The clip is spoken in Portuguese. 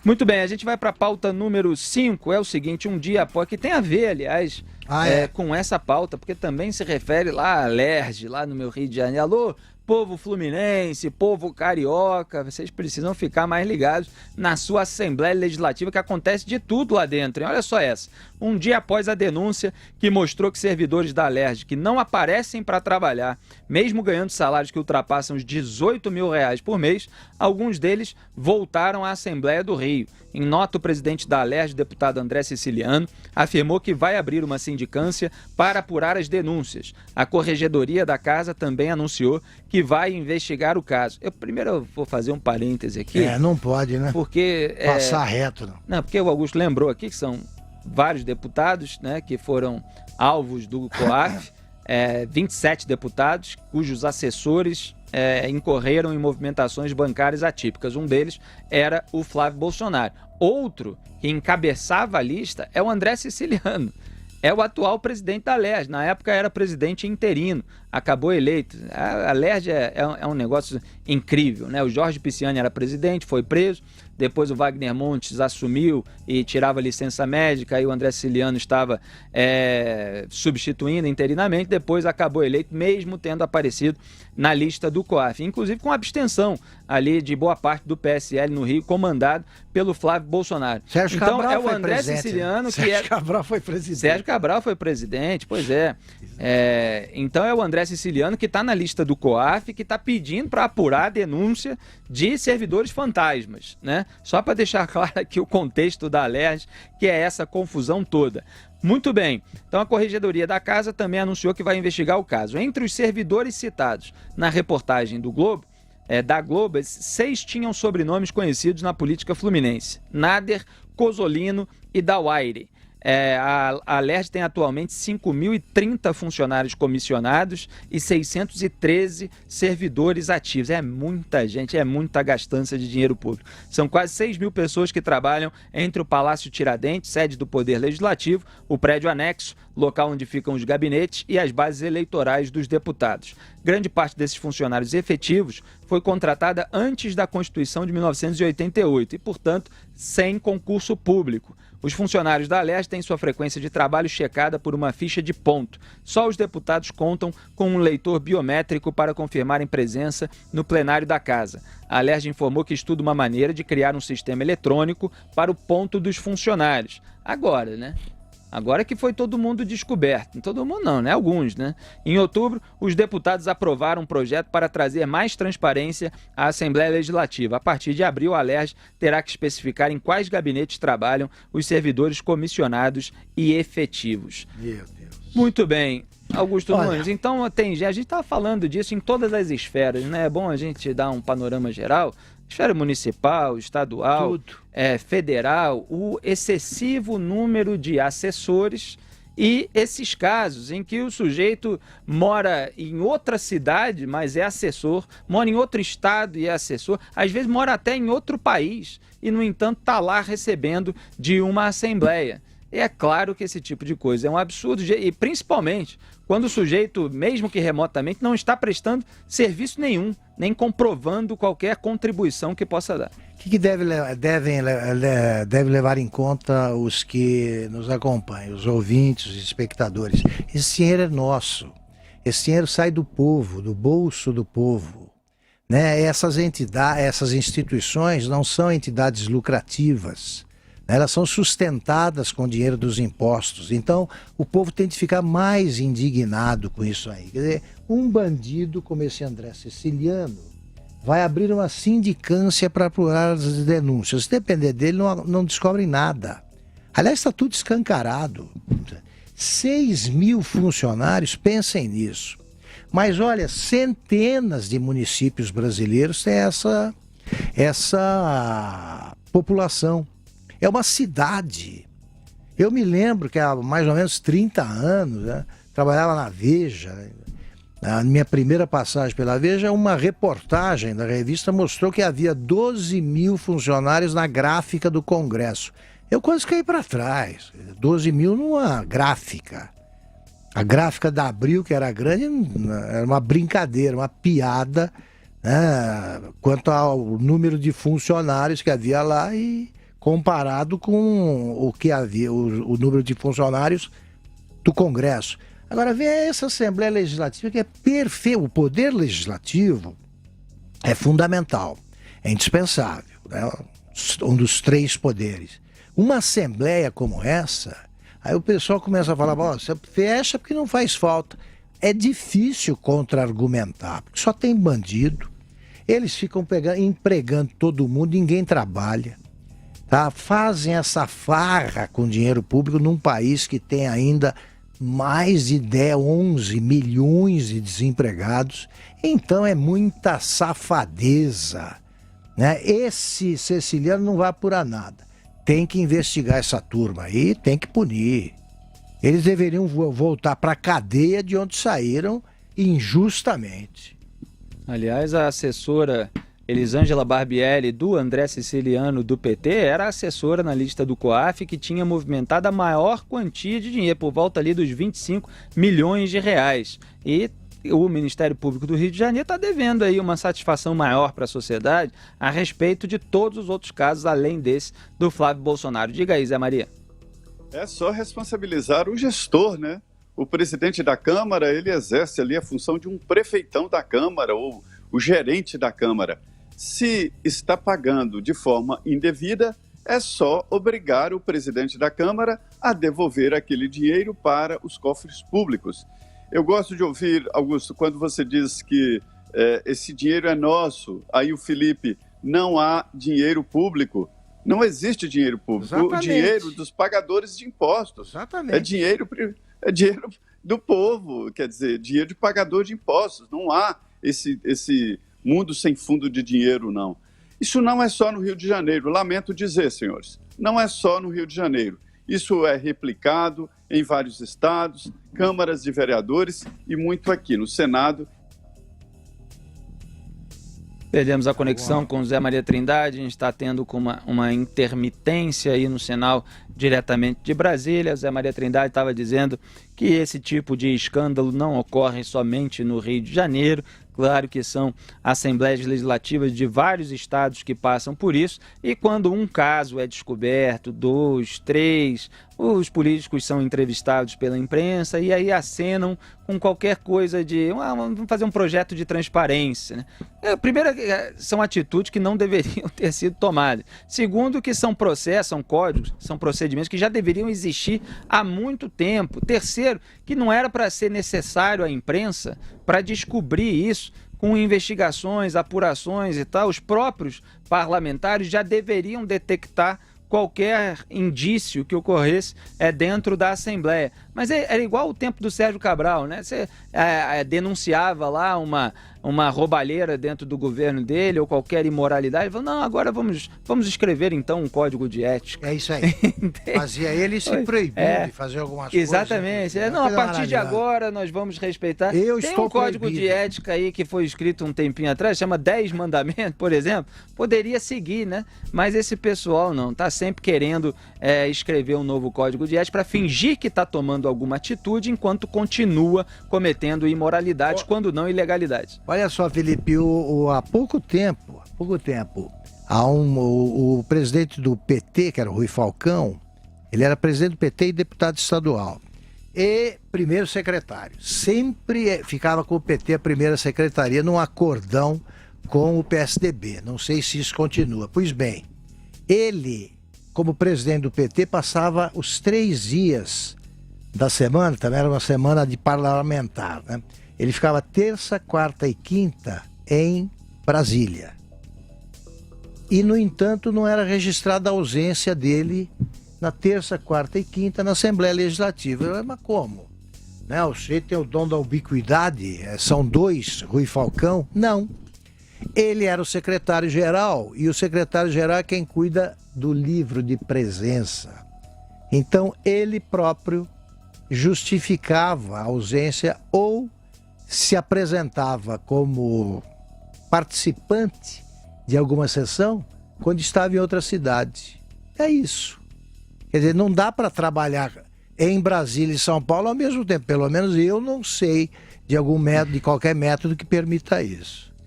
Muito bem, a gente vai para a pauta número 5. É o seguinte, um dia após, que tem a ver, aliás, com essa pauta, porque também se refere lá a Alerj, lá no meu Rio de Janeiro. Alô, povo fluminense, povo carioca, vocês precisam ficar mais ligados na sua Assembleia Legislativa, que acontece de tudo lá dentro, hein? Olha só essa. Um dia após a denúncia que mostrou que servidores da Alerj que não aparecem para trabalhar, mesmo ganhando salários que ultrapassam os R$18 mil por mês, alguns deles voltaram à Assembleia do Rio. Em nota, o presidente da Alerj, deputado André Siciliano, afirmou que vai abrir uma sindicância para apurar as denúncias. A Corregedoria da Casa também anunciou que vai investigar o caso. Primeiro eu vou fazer um parêntese aqui. Não pode, né? Porque... Passar reto, não. Não, porque o Augusto lembrou aqui que são vários deputados, né, que foram alvos do COAF, 27 deputados, cujos assessores incorreram em movimentações bancárias atípicas. Um deles era o Flávio Bolsonaro. Outro que encabeçava a lista é o André Siciliano. É o atual presidente da Alerj. Na época era presidente interino, acabou eleito. A Alerj é um negócio incrível, né? O Jorge Pisciani era presidente, foi preso. Depois o Wagner Montes assumiu e tirava licença médica, aí o André Siciliano estava substituindo interinamente, depois acabou eleito, mesmo tendo aparecido na lista do COAF, inclusive com abstenção ali de boa parte do PSL no Rio, comandado pelo Flávio Bolsonaro. Sérgio então Cabral é o André Siciliano que Sérgio Cabral foi presidente. Sérgio Cabral foi presidente, pois é. Então é o André Siciliano que está na lista do COAF, que está pedindo para apurar a denúncia de servidores fantasmas, né? Só para deixar claro aqui o contexto da Alerj, que é essa confusão toda. Muito bem, então a Corregedoria da Casa também anunciou que vai investigar o caso. Entre os servidores citados na reportagem do Globo, da Globo, 6 tinham sobrenomes conhecidos na política fluminense: Nader, Cosolino e Dawaire. A Alerj tem atualmente 5.030 funcionários comissionados e 613 servidores ativos. É muita gente, é muita gastança de dinheiro público. São quase 6 mil pessoas que trabalham entre o Palácio Tiradentes, sede do Poder Legislativo, o prédio anexo, local onde ficam os gabinetes, e as bases eleitorais dos deputados. Grande parte desses funcionários efetivos foi contratada antes da Constituição de 1988 e, portanto, sem concurso público. Os funcionários da Alerj têm sua frequência de trabalho checada por uma ficha de ponto. Só os deputados contam com um leitor biométrico para confirmarem presença no plenário da Casa. A Alerj informou que estuda uma maneira de criar um sistema eletrônico para o ponto dos funcionários. Agora, né? Agora que foi todo mundo descoberto. Todo mundo não, né? Alguns, né? Em outubro, os deputados aprovaram um projeto para trazer mais transparência à Assembleia Legislativa. A partir de abril, a Alerj terá que especificar em quais gabinetes trabalham os servidores comissionados e efetivos. Meu Deus. Muito bem. Augusto Nunes, então a gente está falando disso em todas as esferas, né? É bom a gente dar um panorama geral. Esfera municipal, estadual, federal, o excessivo número de assessores e esses casos em que o sujeito mora em outra cidade, mas é assessor, mora em outro estado e é assessor, às vezes mora até em outro país e, no entanto, está lá recebendo de uma assembleia. E é claro que esse tipo de coisa é um absurdo, e principalmente quando o sujeito, mesmo que remotamente, não está prestando serviço nenhum, nem comprovando qualquer contribuição que possa dar. O que deve levar em conta os que nos acompanham, os ouvintes, os espectadores? Esse dinheiro é nosso, esse dinheiro sai do povo, do bolso do povo, né? Essas instituições não são entidades lucrativas. Elas são sustentadas com o dinheiro dos impostos. Então, o povo tem de ficar mais indignado com isso aí. Quer dizer, um bandido como esse André Siciliano vai abrir uma sindicância para apurar as denúncias. Se depender dele, não descobrem nada. Aliás, está tudo escancarado. 6 mil funcionários, pensem nisso. Mas, olha, centenas de municípios brasileiros têm essa população. É uma cidade. Eu me lembro que há mais ou menos 30 anos, né, trabalhava na Veja. Na minha primeira passagem pela Veja, uma reportagem da revista mostrou que havia 12 mil funcionários na gráfica do Congresso. Eu quase caí para trás. 12 mil numa gráfica. A gráfica da Abril, que era grande, era uma brincadeira, uma piada, né, quanto ao número de funcionários que havia lá e comparado com o que havia, o número de funcionários do Congresso. Agora, vem essa Assembleia Legislativa que é perfeita. O poder legislativo é fundamental, é indispensável, né? Um dos 3 poderes. Uma Assembleia como essa, aí o pessoal começa a falar, você fecha porque não faz falta. É difícil contra-argumentar, porque só tem bandido. Eles ficam empregando todo mundo, ninguém trabalha. Tá? Fazem essa farra com dinheiro público num país que tem ainda mais de 11 milhões de desempregados. Então é muita safadeza, né? Esse Ceciliano não vai apurar nada. Tem que investigar essa turma aí, tem que punir. Eles deveriam voltar para a cadeia de onde saíram injustamente. Aliás, a assessora Elisângela Barbieri, do André Siciliano, do PT, era assessora na lista do COAF que tinha movimentado a maior quantia de dinheiro, por volta ali dos 25 milhões de reais. E o Ministério Público do Rio de Janeiro está devendo aí uma satisfação maior para a sociedade a respeito de todos os outros casos, além desse do Flávio Bolsonaro. Diga aí, Zé Maria. É só responsabilizar o gestor, né? O presidente da Câmara, ele exerce ali a função de um prefeitão da Câmara ou o gerente da Câmara. Se está pagando de forma indevida, é só obrigar o presidente da Câmara a devolver aquele dinheiro para os cofres públicos. Eu gosto de ouvir, Augusto, quando você diz que esse dinheiro é nosso, aí o Felipe, não há dinheiro público. Não existe dinheiro público. Exatamente. O dinheiro dos pagadores de impostos. Exatamente. É dinheiro do povo, quer dizer, dinheiro de pagador de impostos. Não há esse mundo sem fundo de dinheiro, não. Isso não é só no Rio de Janeiro, lamento dizer, senhores. Não é só no Rio de Janeiro. Isso é replicado em vários estados, câmaras de vereadores e muito aqui no Senado. Perdemos a conexão com o Zé Maria Trindade, a gente está tendo uma intermitência aí no sinal diretamente de Brasília. Zé Maria Trindade estava dizendo que esse tipo de escândalo não ocorre somente no Rio de Janeiro. Claro que são assembleias legislativas de vários estados que passam por isso, e quando um caso é descoberto, 2, 3, os políticos são entrevistados pela imprensa e aí acenam com qualquer coisa de vamos fazer um projeto de transparência, né? Primeiro, são atitudes que não deveriam ter sido tomadas. Segundo, que são processos, são códigos, são procedimentos que já deveriam existir há muito tempo. Terceiro, que não era para ser necessário a imprensa para descobrir isso com investigações, apurações e tal. Os próprios parlamentares já deveriam detectar qualquer indício que ocorresse dentro da Assembleia. Mas era igual o tempo do Sérgio Cabral, né? Você denunciava lá uma roubalheira dentro do governo dele ou qualquer imoralidade, ele falou, não, agora vamos escrever então um código de ética. É isso aí. Fazia ele se proibir de fazer algumas coisas. Exatamente. Não, a partir de agora nós vamos respeitar. Tem um código de ética aí que foi escrito um tempinho atrás, chama 10 Mandamentos, por exemplo, poderia seguir, né? Mas esse pessoal não, tá sempre querendo escrever um novo código de ética para fingir que está tomando alguma atitude enquanto continua cometendo imoralidades, quando não ilegalidades. Olha só, Felipe, há pouco tempo, o presidente do PT, que era o Rui Falcão, ele era presidente do PT e deputado estadual. E primeiro secretário. Sempre ficava com o PT a primeira secretaria num acordão com o PSDB. Não sei se isso continua. Pois bem, ele, como presidente do PT, passava os 3 dias da semana, também era uma semana de parlamentar, né? Ele ficava terça, quarta e quinta em Brasília. E, no entanto, não era registrada a ausência dele na terça, quarta e quinta na Assembleia Legislativa. Mas como? Né? O sujeito tem o dom da ubiquidade? São 2, Rui Falcão? Não. Ele era o secretário-geral e o secretário-geral é quem cuida do livro de presença. Então, ele próprio justificava a ausência ou se apresentava como participante de alguma sessão quando estava em outra cidade. É isso. Quer dizer, não dá para trabalhar em Brasília e São Paulo ao mesmo tempo. Pelo menos eu não sei de qualquer método que permita isso.